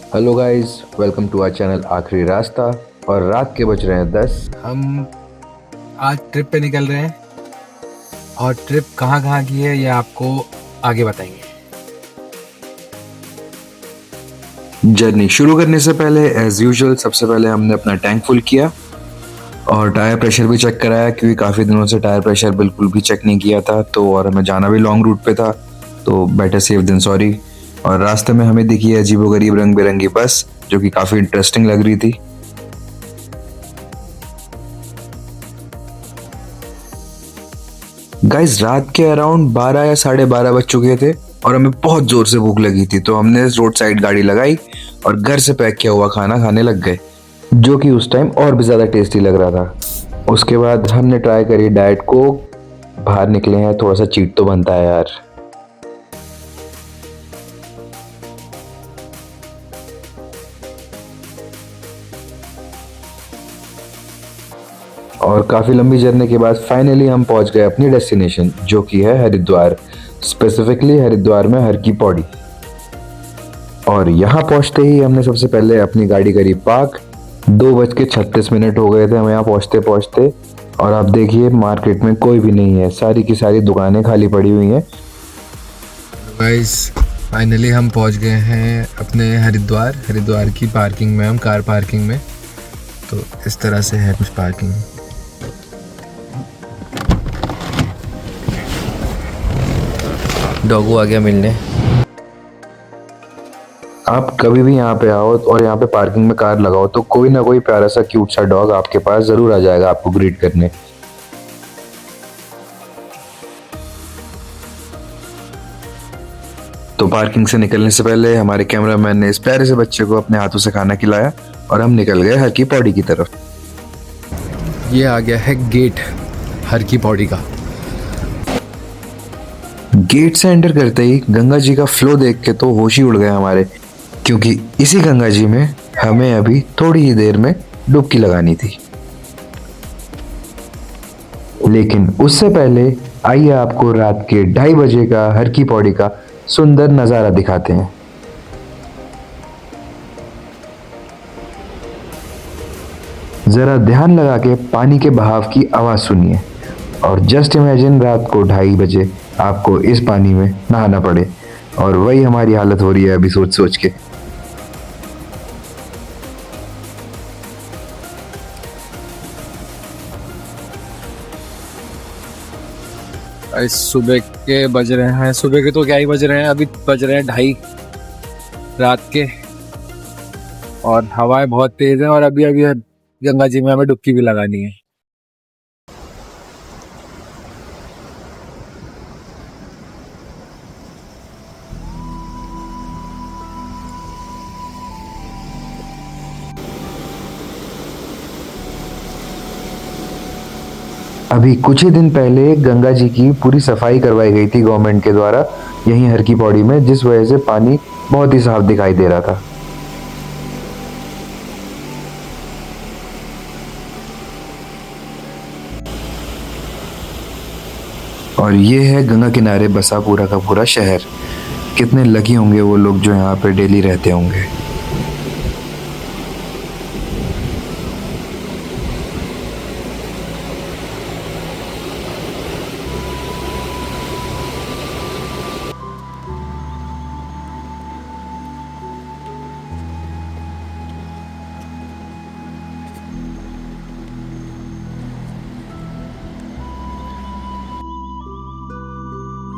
Hello guys, welcome to our channel Aakhri Rasta. और रात के बज रहे हैं 10। हम आज ट्रिप पे निकल रहे हैं और ट्रिप कहाँ कहाँ की है ये आपको आगे बताएंगे। जर्नी शुरू करने से पहले एज यूजुअल सबसे पहले हमने अपना टैंक फुल किया और टायर प्रेशर भी चेक कराया, क्योंकि काफ़ी दिनों से टायर प्रेशर बिल्कुल भी चेक नहीं किया था। तो और हमें जाना भी लॉन्ग रूट पे था, तो बेटर सेफ देन सॉरी। और रास्ते में हमें दिखी अजीबोगरीब रंग बिरंगी बस, जो कि काफ़ी इंटरेस्टिंग लग रही थी। गाइस, रात के अराउंड 12 या 12:30 बज चुके थे और हमें बहुत जोर से भूख लगी थी, तो हमने रोड साइड गाड़ी लगाई और घर से पैक किया हुआ खाना खाने लग गए, जो कि उस टाइम और भी ज़्यादा टेस्टी लग रहा था। उसके बाद हमने ट्राई करी डाइट को। बाहर निकले हैं, थोड़ा सा चीट तो बनता है यार। और काफ़ी लंबी जर्नी के बाद फाइनली हम पहुंच गए अपनी डेस्टिनेशन, जो कि है हरिद्वार, स्पेसिफिकली हरिद्वार में हर की पौड़ी। और यहाँ पहुंचते ही हमने सबसे पहले अपनी गाड़ी करी पार्क। 2:36 हो गए थे हमें यहाँ पहुंचते पहुंचते। और आप देखिए, मार्केट में कोई भी नहीं है, सारी की सारी दुकानें खाली पड़ी हुई हैं। गाइस, फाइनली हम पहुंच गए हैं अपने हरिद्वार की पार्किंग में। हम कार पार्किंग में, तो इस तरह से है कुछ पार्किंग। डॉगू आ गया मिलने। आप कभी भी यहाँ पे आओ और यहाँ पे पार्किंग में कार लगाओ, तो कोई ना कोई प्यारा सा क्यूट सा डॉग आपके पास जरूर आ जाएगा आपको ग्रीट करने। तो पार्किंग से निकलने से पहले हमारे कैमरामैन ने इस प्यारे से बच्चे को अपने हाथों से खाना खिलाया और हम निकल गए हर की पौड़ी की तरफ। ये आ गया है गेट हर की पौड़ी का। गेट से एंटर करते ही गंगा जी का फ्लो देख के तो होश ही उड़ गए हमारे, क्योंकि इसी गंगा जी में हमें अभी थोड़ी ही देर में डुबकी लगानी थी। लेकिन उससे पहले आइए आपको रात के 2:30 बजे का हर की पौड़ी का सुंदर नजारा दिखाते हैं। जरा ध्यान लगा के पानी के बहाव की आवाज सुनिए और जस्ट इमेजिन रात को 2:30 बजे आपको इस पानी में नहाना पड़े। और वही हमारी हालत हो रही है अभी सोच सोच के। सुबह के बज रहे हैं, सुबह के तो क्या ही बज रहे हैं, अभी बज रहे हैं 2:30 रात के। और हवाएं बहुत तेज हैं और अभी अभी गंगा जी में हमें डुबकी भी लगानी है। अभी कुछ ही दिन पहले गंगा जी की पूरी सफाई करवाई गई थी गवर्नमेंट के द्वारा, यहीं हर की पौड़ी में, जिस वजह से पानी बहुत ही साफ दिखाई दे रहा था। और ये है गंगा किनारे बसा पूरा का पूरा शहर। कितने लकी होंगे वो लोग जो यहाँ पे डेली रहते होंगे।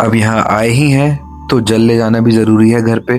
अब यहाँ आए ही हैं तो जल ले जाना भी जरूरी है घर पे।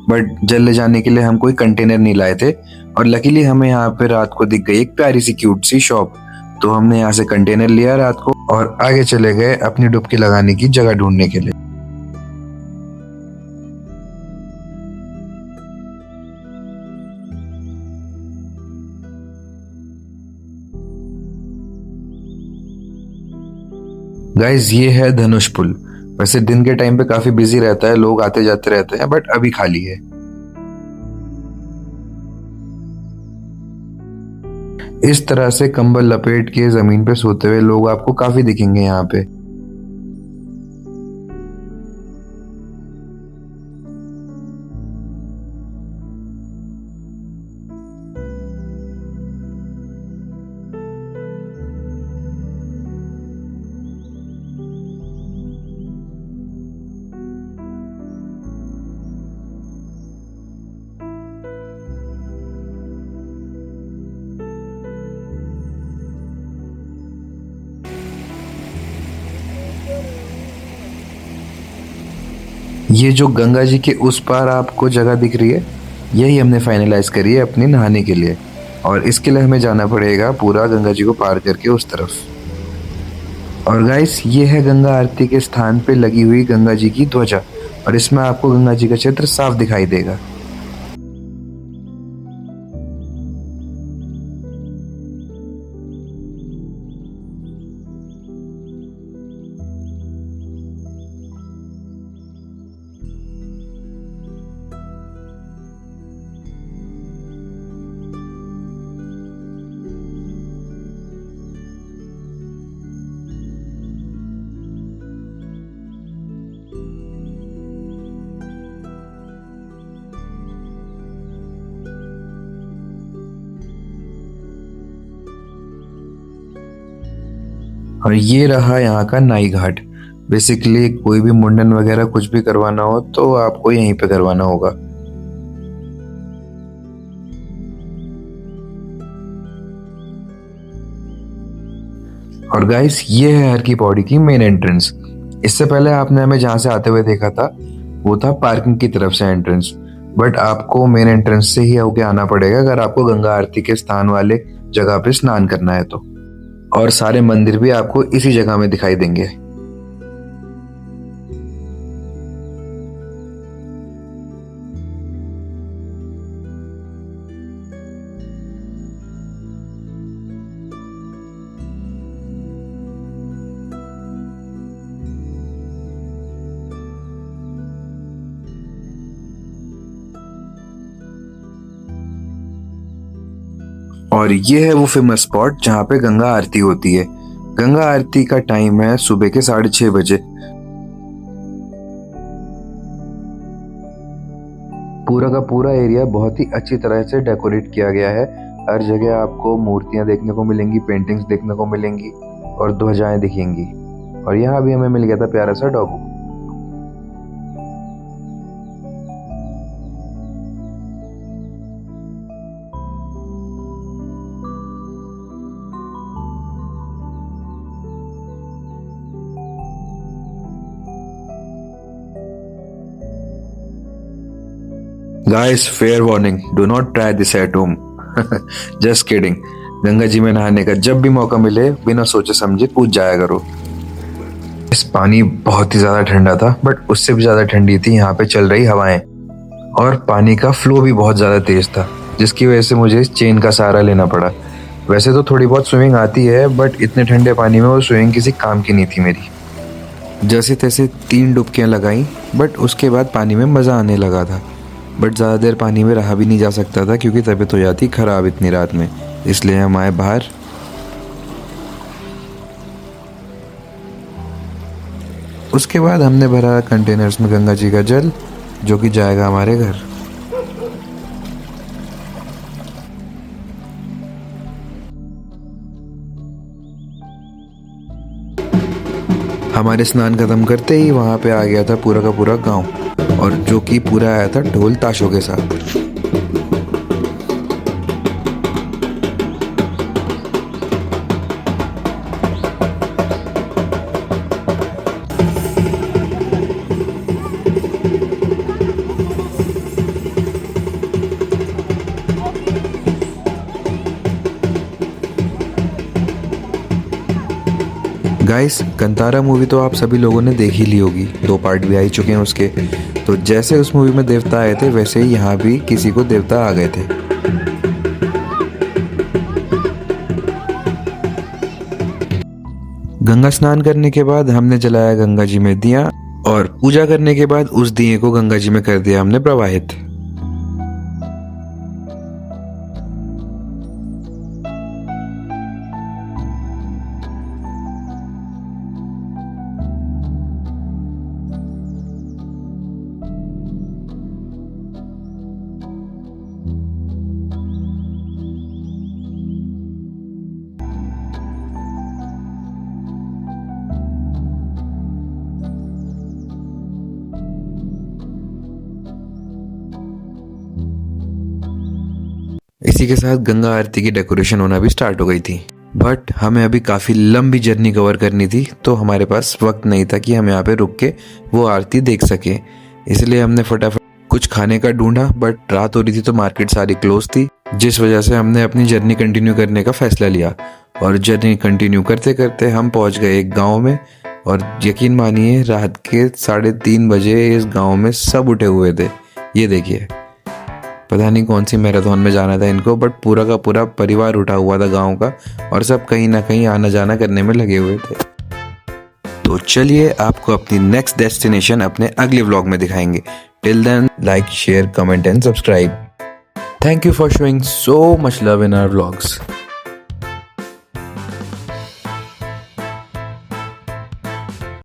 बट जल ले जाने के लिए हम कोई कंटेनर नहीं लाए थे, और लकीली हमें यहाँ पे रात को दिख गई एक प्यारी सी क्यूट सी शॉप। तो हमने यहाँ से कंटेनर लिया रात को और आगे चले गए अपनी डुबकी लगाने की जगह ढूंढने के लिए। गाइज, ये है धनुष पुल। वैसे दिन के टाइम पे काफी बिजी रहता है, लोग आते जाते रहते हैं, बट अभी खाली है। इस तरह से कंबल लपेट के जमीन पे सोते हुए लोग आपको काफी दिखेंगे यहाँ पे। ये जो गंगा जी के उस पार आपको जगह दिख रही है, यही हमने फाइनलाइज करी है अपनी नहाने के लिए। और इसके लिए हमें जाना पड़ेगा पूरा गंगा जी को पार करके उस तरफ। और गाइस, ये है गंगा आरती के स्थान पे लगी हुई गंगा जी की ध्वजा, और इसमें आपको गंगा जी का चित्र साफ दिखाई देगा। और ये रहा यहाँ का नाई घाट। बेसिकली कोई भी मुंडन वगैरह कुछ भी करवाना हो तो आपको यहीं पे करवाना होगा। और गाइस, ये है हर की पौड़ी की मेन एंट्रेंस। इससे पहले आपने हमें जहाँ से आते हुए देखा था वो था पार्किंग की तरफ से एंट्रेंस, बट आपको मेन एंट्रेंस से ही होके आना पड़ेगा अगर आपको गंगा आरती के स्थान वाले जगह पे स्नान करना है तो। और सारे मंदिर भी आपको इसी जगह में दिखाई देंगे। और ये है वो फेमस स्पॉट जहाँ पे गंगा आरती होती है। गंगा आरती का टाइम है सुबह के 6:30 बजे। पूरा का पूरा एरिया बहुत ही अच्छी तरह से डेकोरेट किया गया है। हर जगह आपको मूर्तियां देखने को मिलेंगी, पेंटिंग्स देखने को मिलेंगी और ध्वजाएं दिखेंगी। और यहाँ भी हमें मिल गया था प्यारा सा डॉगू। Guys, fair warning, do not try this at home. Just kidding. Ganga ji में नहाने का जब भी मौका मिले बिना सोचे समझे कूद जाया करो। इस पानी बहुत ही ज्यादा ठंडा था, बट उससे भी ज्यादा ठंडी थी यहाँ पे चल रही हवाएं। और पानी का फ्लो भी बहुत ज्यादा तेज था, जिसकी वजह से मुझे इस चेन का सहारा लेना पड़ा। वैसे तो थोड़ी बहुत स्विमिंग आती है, बट इतने ठंडे पानी में वो स्विमिंग किसी काम की नहीं थी मेरी। जैसे तैसे 3 डुबकियां लगाई, बट उसके बाद पानी में मजा आने लगा था। बट ज़्यादा देर पानी में रहा भी नहीं जा सकता था क्योंकि तबीयत हो जाती ख़राब इतनी रात में, इसलिए हम आए बाहर। उसके बाद हमने भरा कंटेनर्स में गंगा जी का जल, जो कि जाएगा हमारे घर। हमारे स्नान खत्म करते ही वहाँ पे आ गया था पूरा का पूरा गांव, और जो कि पूरा आया था ढोल ताशों के साथ। गाइस, कंतारा मूवी तो आप सभी लोगों ने देख ही ली होगी, 2 पार्ट भी आ ही चुके हैं उसके। तो जैसे उस मूवी में देवता आए थे, वैसे ही यहाँ भी किसी को देवता आ गए थे। गंगा स्नान करने के बाद हमने जलाया गंगा जी में दिया, और पूजा करने के बाद उस दिए को गंगा जी में कर दिया हमने प्रवाहित। इसी के साथ गंगा आरती की डेकोरेशन होना भी स्टार्ट हो गई थी। बट हमें अभी काफ़ी लंबी जर्नी कवर करनी थी, तो हमारे पास वक्त नहीं था कि हम यहाँ पे रुक के वो आरती देख सके। इसलिए हमने फटाफट कुछ खाने का ढूंढा, बट रात हो रही थी तो मार्केट सारी क्लोज थी, जिस वजह से हमने अपनी जर्नी कंटिन्यू करने का फैसला लिया। और जर्नी कंटिन्यू करते करते हम पहुंच गए एक गांव में, और यकीन मानिए रात के 3:30 बजे इस गांव में सब उठे हुए थे। ये देखिए, पता नहीं कौन सी मैराथन में जाना था इनको, बट पूरा का पूरा परिवार उठा हुआ था गांव का, और सब कहीं ना कहीं आना जाना करने में लगे हुए थे। तो चलिए आपको अपनी नेक्स्ट डेस्टिनेशन अपने अगले व्लॉग में दिखाएंगे। Till then, like, share, comment and subscribe. Thank you for showing so much love in our vlogs.